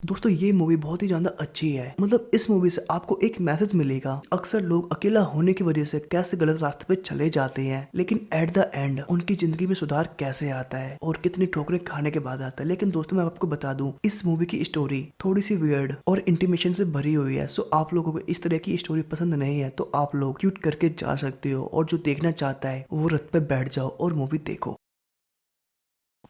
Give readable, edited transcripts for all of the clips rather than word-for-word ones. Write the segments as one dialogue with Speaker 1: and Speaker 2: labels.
Speaker 1: दोस्तों ये मूवी बहुत ही ज्यादा अच्छी है। मतलब इस मूवी से आपको एक मैसेज मिलेगा। अक्सर लोग अकेला होने की वजह से कैसे गलत रास्ते पे चले जाते हैं, लेकिन एट द एंड उनकी जिंदगी में सुधार कैसे आता है और कितनी ठोकरें खाने के बाद आता है। लेकिन दोस्तों मैं आपको बता दूं, इस मूवी की स्टोरी थोड़ी सी वियर्ड और इंटीमेशन से भरी हुई है। सो आप लोगों को इस तरह की स्टोरी पसंद नहीं है तो आप लोग क्यूट करके जा सकते हो, और जो देखना चाहता है वो रथ पे बैठ जाओ और मूवी देखो।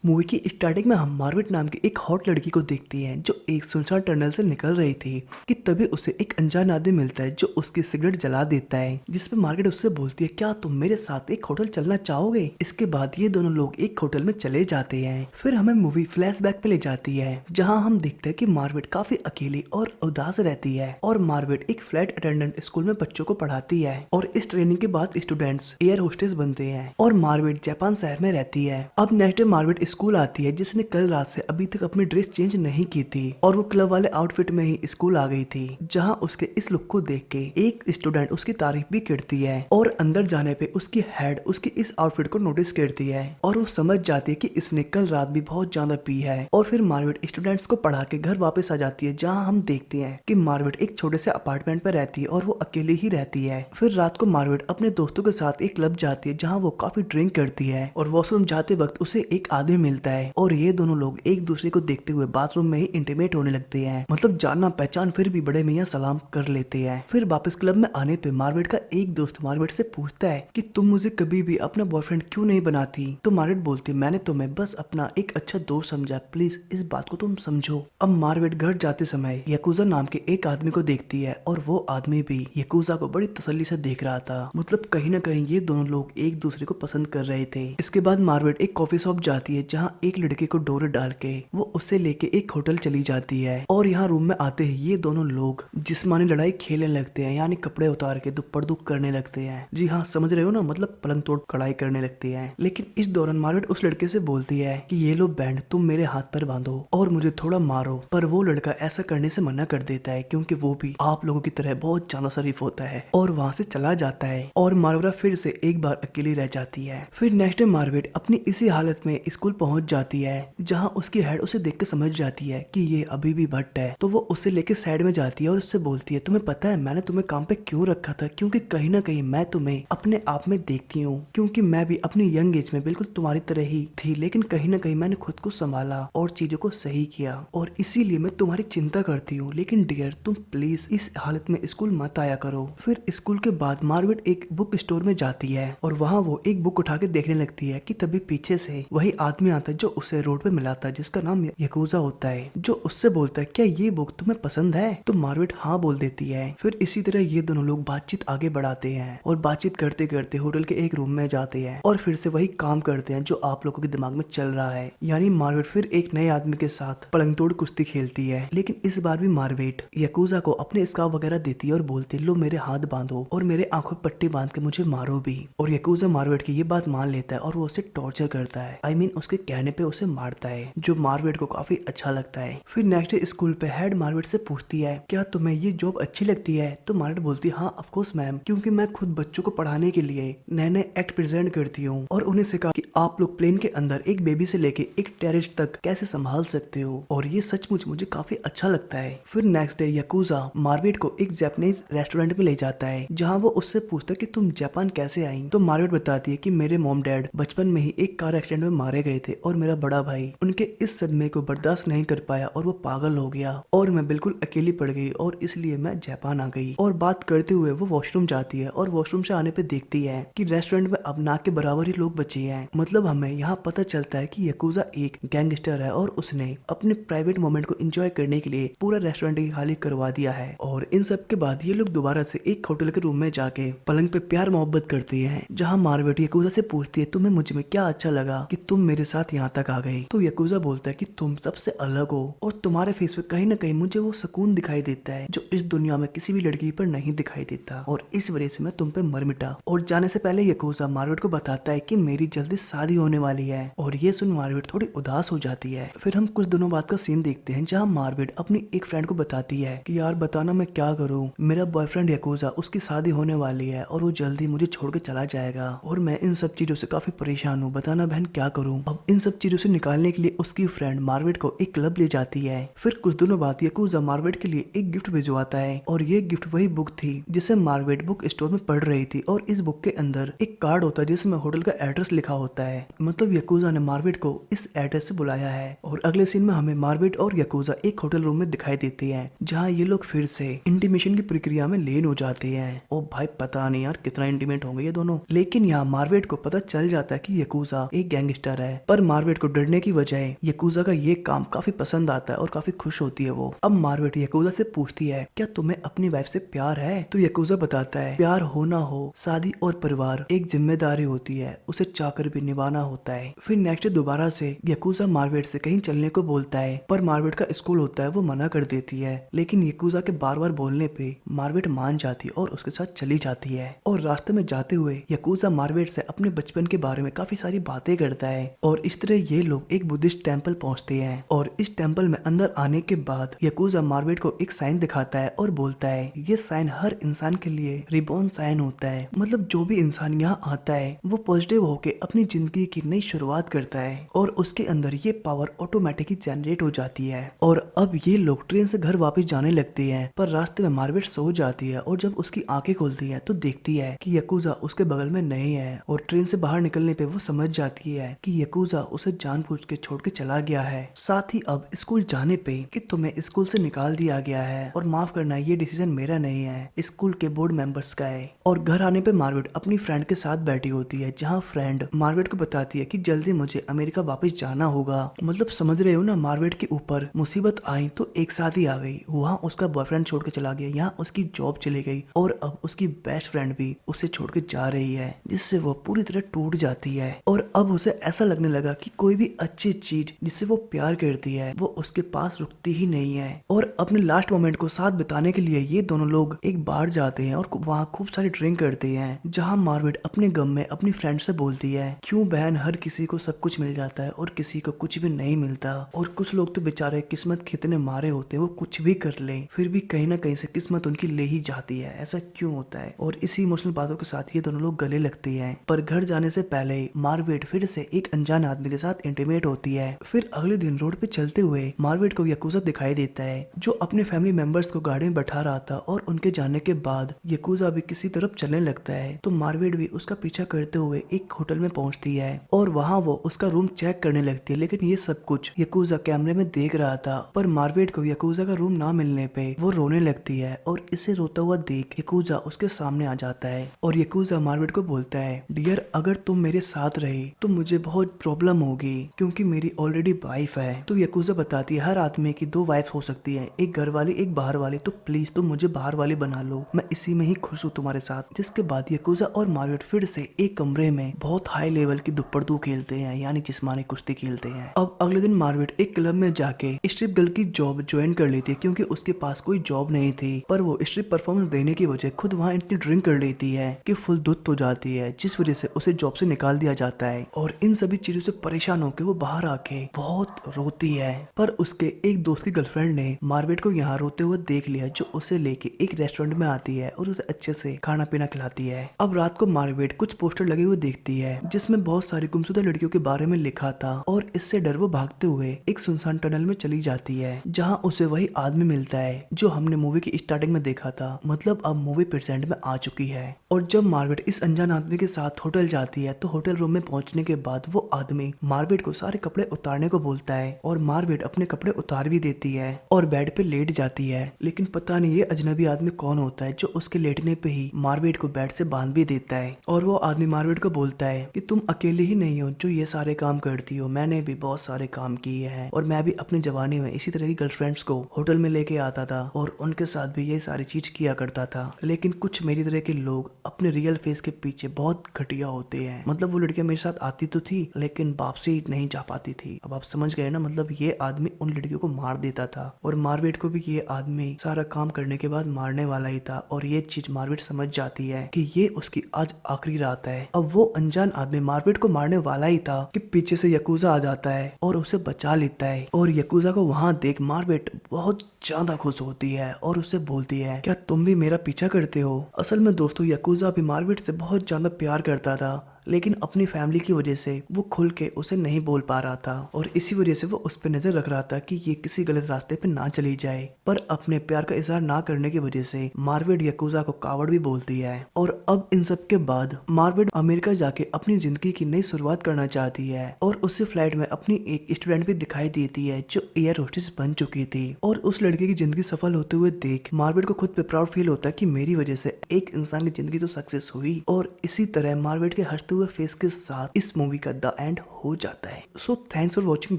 Speaker 1: मूवी की स्टार्टिंग में हम मार्विट नाम की एक हॉट लड़की को देखते हैं जो एक सुनसान टनल से निकल रही थी कि तभी उसे एक अनजान आदमी मिलता है जो उसकी सिगरेट जला देता है, जिसपे मार्विट उससे बोलती है क्या तुम मेरे साथ एक होटल चलना चाहोगे। इसके बाद ये दोनों लोग एक होटल में चले जाते हैं। फिर हमें मूवी फ्लैशबैक पे ले जाती है जहाँ हम देखते हैं कि मार्विट काफी अकेली और उदास रहती है और मार्विट एक फ्लाइट अटेंडेंट स्कूल में बच्चों को पढ़ाती है और इस ट्रेनिंग के बाद स्टूडेंट्स एयर होस्टेस बनते हैं और मार्विट जापान शहर में रहती है। अब नेक्स्ट डे मार्विट स्कूल आती है जिसने कल रात से अभी तक अपनी ड्रेस चेंज नहीं की थी और वो क्लब वाले आउटफिट में ही स्कूल आ गई थी, जहां उसके इस लुक को देख के एक स्टूडेंट उसकी तारीफ भी करती है और अंदर जाने पे उसकी हेड उसकी इस आउटफिट को नोटिस करती है और वो समझ जाती है कि इसने कल रात भी बहुत ज्यादा पी है। और फिर मार्विट स्टूडेंट्स को पढ़ा के घर वापस आ जाती है, जहाँ हम देखते हैं कि मार्विट एक छोटे से अपार्टमेंट पर रहती है और वो अकेली ही रहती है। फिर रात को मार्विट अपने दोस्तों के साथ एक क्लब जाती है जहाँ वो काफी ड्रिंक करती है और वॉशरूम जाते वक्त उसे एक आदमी मिलता है और ये दोनों लोग एक दूसरे को देखते हुए बाथरूम में ही इंटीमेट होने लगते हैं। मतलब जाना पहचान फिर भी बड़े मियाँ सलाम कर लेते हैं। फिर वापस क्लब में आने पे मार्विट का एक दोस्त मार्विट से पूछता है कि तुम मुझे कभी भी अपना बॉयफ्रेंड क्यों नहीं बनाती। तो मार्विट बोलती मैंने तुम्हें बस अपना एक अच्छा दोस्त समझा, प्लीज इस बात को तुम समझो। अब मार्विट घर जाते समय यकूजा नाम के एक आदमी को देखती है और वो आदमी भी यकूजा को बड़ी तसल्ली से देख रहा था। मतलब कहीं ना कहीं ये दोनों लोग एक दूसरे को पसंद कर रहे थे। इसके बाद मार्विट एक कॉफी शॉप जाती है जहाँ एक लड़के को डोर डाल के वो उससे लेके एक होटल चली जाती है और यहाँ रूम में आते ही ये दोनों लोग जिस्मानी लड़ाई खेलने लगते हैं, यानी कपड़े उतार के दुप्पड़ दुख करने लगते हैं। जी हाँ, समझ रहे हो ना, मतलब पलंग तोड़ कड़ाई करने लगते हैं। लेकिन इस दौरान मार्विट उस लड़के से बोलती है कि ये लो बैंड तुम मेरे हाथ पर बांधो और मुझे थोड़ा मारो, पर वो लड़का ऐसा करने से मना कर देता है क्योंकि वो भी आप लोगों की तरह बहुत ज्यादा शरीफ होता है और वहाँ से चला जाता है और मार्वरा फिर से एक बार अकेली रह जाती है। फिर नेक्स्ट डे मार्विट अपनी इसी हालत में स्कूल पहुंच जाती है जहाँ उसकी हेड उसे देख के समझ जाती है कि ये अभी भी भट्ट है। तो वो उसे लेके साइड में जाती है और उससे बोलती है तुम्हें पता है मैंने तुम्हें काम पे क्यों रखा था, क्योंकि कहीं ना कहीं मैं तुम्हें अपने आप में देखती हूँ, क्योंकि मैं भी अपनी यंग एज में बिल्कुल तुम्हारी तरह ही थी, लेकिन कहीं ना कहीं मैंने खुद को संभाला और चीजों को सही किया और इसीलिए मैं तुम्हारी चिंता करती हूँ। लेकिन डियर तुम प्लीज इस हालत में स्कूल मत आया करो। फिर स्कूल के बाद मार्विट एक बुक स्टोर में जाती है और वहाँ वो एक बुक उठा के देखने लगती है कि तभी पीछे से वही आदमी आता है जो उसे रोड पे मिला था, जिसका नाम यकूजा होता है, जो उससे बोलता है क्या ये बुक तुम्हें पसंद है। तो मार्विट हाँ बोल देती है। फिर इसी तरह ये दोनों लोग बातचीत आगे बढ़ाते हैं और बातचीत करते करते होटल के एक रूम में जाते हैं और फिर से वही काम करते हैं जो आप लोगों के दिमाग में चल रहा है, यानी मार्विट फिर एक नए आदमी के साथ पलंग तोड़ कुश्ती खेलती है। लेकिन इस बार भी मार्विट यकूजा को अपने स्कार्फ वगैरह देती है और बोलती लो मेरे हाथ बांधो और मेरे आंखों में पट्टी बांध के मुझे मारो भी। और यकूजा मार्विट की ये बात मान लेता है और वो उसे टॉर्चर करता है, आई मीन उसके कहने पे उसे मारता है, जो मार्विट को काफी अच्छा लगता है। फिर नेक्स्ट डे स्कूल पे हेड मार्विट से पूछती है क्या तुम्हें ये जॉब अच्छी लगती है। तो मार्विट बोलती है हाँ ऑफ कोर्स मैम, क्योंकि मैं खुद बच्चों को पढ़ाने के लिए नए नए एक्ट प्रेजेंट करती हूँ और उन्हें सिखा कि आप लोग प्लेन के अंदर एक बेबी से लेके एक टेररिस्ट तक कैसे संभाल सकते हो, और ये सचमुच मुझे काफी अच्छा लगता है। फिर नेक्स्ट डे यकूजा मार्विट को एक जापानीज रेस्टोरेंट में ले जाता है जहाँ वो उससे पूछता है कि तुम जापान कैसे आई। तो मार्विट बताती है कि मेरे मॉम डैड बचपन में ही एक कार एक्सीडेंट में मारे गए थे और मेरा बड़ा भाई उनके इस सदमे को बर्दाश्त नहीं कर पाया और वो पागल हो गया और मैं बिल्कुल अकेली पड़ गई और इसलिए मैं जापान आ गई। और बात करते हुए वो वॉशरूम जाती है और वॉशरूम से आने पे देखती है कि रेस्टोरेंट में अब ना के बराबर ही लोग बचे हैं। मतलब हमें यहाँ पता चलता है कि यकूजा एक गैंगस्टर है और उसने अपने प्राइवेट मोमेंट को एंजॉय करने के लिए पूरा रेस्टोरेंट ही खाली करवा दिया है। और इन सब के बाद ये लोग दोबारा से एक होटल के रूम में जाके पलंग पे प्यार मोहब्बत करती है, जहाँ मार्विट यकूजा से पूछती है तुम्हें मुझ में क्या अच्छा लगा कि तुम मेरे साथ यहाँ तक आ गई। तो यकूजा बोलता है कि तुम सबसे अलग हो और तुम्हारे फेस पे कहीं ना कहीं मुझे वो सुकून दिखाई देता है जो इस दुनिया में किसी भी लड़की पर नहीं दिखाई देता, और इस वजह से मैं तुम पे मर मिटा। और जाने से पहले यकूजा मार्विट को बताता है कि मेरी जल्दी शादी होने वाली है और ये सुन मार्विट थोड़ी उदास हो जाती है। फिर हम कुछ दिनों बाद का सीन देखते हैं जहाँ मार्विट अपनी एक फ्रेंड को बताती है कि यार बताना मैं क्या करूँ, मेरा बॉयफ्रेंड यकूजा उसकी शादी होने वाली है और वो जल्दी मुझे छोड़ के चला जाएगा और मैं इन सब चीजों से काफी परेशान हूँ, बताना बहन क्या करूँ। अब अब इन सब चीजों से निकालने के लिए उसकी फ्रेंड मार्वेट को एक क्लब ले जाती है। फिर कुछ दिनों बाद याकुजा मार्वेट के लिए एक गिफ्ट भिजवाता है और ये गिफ्ट वही बुक थी जिसे मार्वेट बुक स्टोर में पढ़ रही थी। और इस बुक के अंदर एक कार्ड होता है जिसमें होटल का एड्रेस लिखा होता है। मतलब याकुजा ने मार्वेट को इस एड्रेस से बुलाया है। और अगले सीन में हमें मार्वेट और याकुजा एक होटल रूम में दिखाई देती है जहाँ ये लोग फिर से इंटीमेशन की प्रक्रिया में लीन हो जाते हैं। ओ भाई पता नहीं यार कितना इंटीमेट होंगे ये दोनों। लेकिन यहाँ मार्वेट को पता चल जाता है कि याकुजा एक गैंगस्टर है, पर मार्वेट को डरने की बजाय याकुजा का ये काम काफी पसंद आता है और काफी खुश होती है वो। अब मार्वेट याकुजा से पूछती है क्या तुम्हें अपनी वाइफ से प्यार है? तो याकुजा बताता है प्यार हो ना हो, शादी और परिवार एक जिम्मेदारी होती है, उसे चाहकर भी निभाना होता है। फिर नेक्स्ट दोबारा से याकुजा मार्वेट से कहीं चलने को बोलता है, पर मार्वेट का स्कूल होता है वो मना कर देती है। लेकिन याकुजा के बार बार बोलने पे मार्वेट मान जाती है और उसके साथ चली जाती है। और रास्ते में जाते हुए याकुजा मार्वेट से अपने बचपन के बारे में काफी सारी बातें करता है। और इस तरह ये लोग एक बुद्धिस्ट टेम्पल पहुंचते हैं। और इस टेम्पल में अंदर आने के बाद याकुजा मार्वेट को एक साइन दिखाता है और बोलता है ये साइन हर इंसान के लिए रिबॉर्न साइन होता है। मतलब जो भी इंसान यहाँ आता है वो पॉजिटिव होके अपनी जिंदगी की नई शुरुआत करता है और उसके अंदर ये पावर ऑटोमेटिकली जनरेट हो जाती है। और अब ये लोग ट्रेन से घर वापस जाने लगते हैं, पर रास्ते में मार्वेट सो जाती है और जब उसकी आंखें खुलती है तो देखती है कि याकुजा उसके बगल में नहीं है। और ट्रेन से बाहर निकलने पे वो समझ जाती है कि याकुजा उसे जानबूझ के छोड़ के चला गया है। साथ ही अब स्कूल जाने पे कि तुम्हें स्कूल से निकाल दिया गया है और माफ करना ये डिसीजन मेरा नहीं है, स्कूल के बोर्ड मेंबर्स का है। और घर आने पे मार्वेट अपनी फ्रेंड के साथ बैठी होती है जहाँ फ्रेंड मार्वेट को बताती है कि जल्दी मुझे अमेरिका वापस जाना होगा। मतलब समझ रहे हो ना, मार्वेट के ऊपर मुसीबत आई तो एक साथ ही आ गई। वहाँ उसका बॉयफ्रेंड छोड़ के चला गया, यहाँ उसकी जॉब चली गई और अब उसकी बेस्ट फ्रेंड भी उसे छोड़ के जा रही है, जिससे वो पूरी तरह टूट जाती है। और अब उसे ऐसा लगने लगा कि कोई भी अच्छी चीज जिससे वो प्यार करती है वो उसके पास रुकती ही नहीं है। और अपने लास्ट मोमेंट को साथ बिताने के लिए ये दोनों लोग एक बार जाते हैं और वहाँ खूब सारी ड्रिंक करते हैं, जहाँ मार्वेट अपने गम में अपनी फ्रेंड से बोलती है क्यों बहन, हर किसी को सब कुछ मिल जाता है और किसी को कुछ भी नहीं मिलता। और कुछ लोग तो बेचारे किस्मत के इतने मारे होते हैं वो कुछ भी कर ले फिर भी कहीं ना कहीं से किस्मत उनकी ले ही जाती है। ऐसा क्यों होता है? और इसी इमोशनल बातों के साथ ये दोनों लोग गले लगते हैं। पर घर जाने से पहले मार्वेट फिर से एक अनजान आदमी के साथ इंटीमेट होती है। फिर अगले दिन रोड पे चलते हुए मार्वेट को याकुजा दिखाई देता है जो अपने फैमिली मेंबर्स को गाड़ी में बैठा रहा था। और उनके जाने के बाद याकुजा भी किसी तरफ चलने लगता है तो मार्वेट भी उसका पीछा करते हुए एक होटल में पहुंचती है और वहाँ वो उसका रूम चेक करने लगती है। लेकिन ये सब कुछ याकुजा कैमरे में देख रहा था। पर मार्वेट को याकुजा का रूम ना मिलने पे वो रोने लगती है और इसे रोता हुआ देख याकुजा उसके सामने आ जाता है। और याकुजा मार्वेट को बोलता है डियर, अगर तुम मेरे साथ रहे तो मुझे बहुत प्रॉब्लम होगी क्योंकि मेरी ऑलरेडी वाइफ है। तो याकुजा बताती है हर आदमी की दो वाइफ हो सकती है, एक घर वाली एक बाहर वाली, तो प्लीज तुम मुझे बाहर वाली बना लो, मैं इसी में ही खुश हूँ तुम्हारे साथ। जिसके बाद याकुजा और मार्वेट फिर से एक कमरे में बहुत हाई लेवल की दुप्पड़दू खेलते हैं, यानी जिस्मानी कुश्ती खेलते हैं। अब अगले दिन मार्वेट एक क्लब में जाके स्ट्रिप गर्ल की जॉब ज्वाइन कर लेती है क्योंकि उसके पास कोई जॉब नहीं थी। पर वो स्ट्रिप परफॉर्मेंस देने की वजह खुद वहाँ इतनी ड्रिंक कर लेती है कि फुल धुत हो जाती है, जिस वजह से उसे जॉब से निकाल दिया जाता है। और इन सभी चीजों से परेशान होकर वो बाहर आके बहुत रोती है। पर उसके एक दोस्त की गर्लफ्रेंड ने मार्वेट को यहाँ रोते हुए देख लिया, जो उसे लेके एक रेस्टोरेंट में आती है और उसे अच्छे से खाना पीना खिलाती है। अब रात को मार्वेट कुछ पोस्टर लगे हुए देखती है जिसमें बहुत सारी गुमशुदा लड़कियों के बारे में लिखा था और इससे डर वो भागते हुए एक सुनसान टनल में चली जाती है जहाँ उसे वही आदमी मिलता है जो हमने मूवी की स्टार्टिंग में देखा था। मतलब अब मूवी प्रेजेंट में आ चुकी है। और जब मार्वेट इस अनजान आदमी के साथ होटल जाती है तो होटल रूम में पहुंचने के बाद वो आदमी मार्वेट को सारे कपड़े उतारने को बोलता है और मार्वेट अपने कपड़े उतार भी देती है और बेड पे लेट जाती है। लेकिन पता नहीं ये अजनबी आदमी कौन होता है जो उसके लेटने पे ही मार्वेट को बेड से बांध भी देता है। और वो आदमी मार्वेट को बोलता है कि तुम अकेले ही नहीं हो जो ये सारे काम करती हो, मैंने भी बहुत सारे काम किए हैं और मैं भी अपनी जवानी में इसी तरह की गर्लफ्रेंड्स को होटल में लेके आता था और उनके साथ भी ये सारी चीज किया करता था। लेकिन कुछ मेरी तरह के लोग अपने रियल फेस के पीछे बहुत घटिया होते हैं। मतलब वो लड़कियां मेरे साथ आती तो थी लेकिन वापसी नहीं जा पाती थी। अब आप समझ गए ना, मतलब ये आदमी उन लड़कियों को मार देता था और मार्वेट को भी ये आदमी सारा काम करने के बाद मारने वाला ही था। और ये चीज मार्वेट समझ जाती है कि ये उसकी आज आखिरी रात है। अब वो अनजान आदमी मार्वेट को मारने वाला ही था कि पीछे से याकुजा आ जाता है और उसे बचा लेता है। और याकुजा को वहां देख मार्वेट बहुत ज्यादा खुश होती है और उससे बोलती है क्या तुम भी मेरा पीछा करते हो? असल में दोस्तों याकुजा भी मार्वेट से बहुत ज्यादा प्यार करता था, लेकिन अपनी फैमिली की वजह से वो खुल के उसे नहीं बोल पा रहा था और इसी वजह से वो उस पर नजर रख रहा था कि ये किसी गलत रास्ते पे ना चली जाए। पर अपने प्यार का इजहार ना करने की वजह से मार्वेड याकुजा को कावड़ भी बोलती है। और अब इन सब के बाद मार्वेड अमेरिका जाके अपनी जिंदगी की नई शुरुआत करना चाहती है और उसे फ्लाइट में अपनी एक स्टूडेंट भी दिखाई देती है जो एयर होस्टेस बन चुकी थी। और उस लड़के की जिंदगी सफल होते हुए देख मार्वेड को खुद पे प्राउड फील होता है कि मेरी वजह से एक इंसान की जिंदगी तो सक्सेस हुई। और इसी तरह मार्वेड के हंसते हुए फेस के साथ इस मूवी का द एंड हो जाता है। सो थैंक्स फॉर वॉचिंग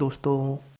Speaker 1: दोस्तों।